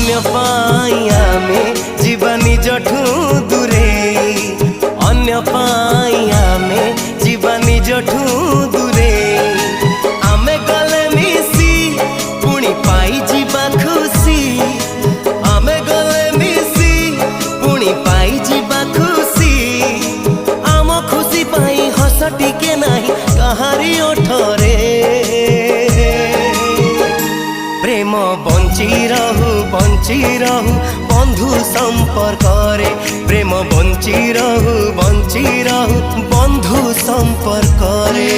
अन्य पाई आमे जीवा निजठू दूरे अन्य पाई आमे जीवा निजठू दूरे आमे गले मिसी पुणी पाई जीवा खुशी आमे गले मिसी पुणी पाई जीवा खुशी आम खुशी पाई हस टिके नाही कहारी ओठरे प्रेम बंची रहू बंधु संपर्क रे प्रेम बंची रहू बंधु संपर्क रे।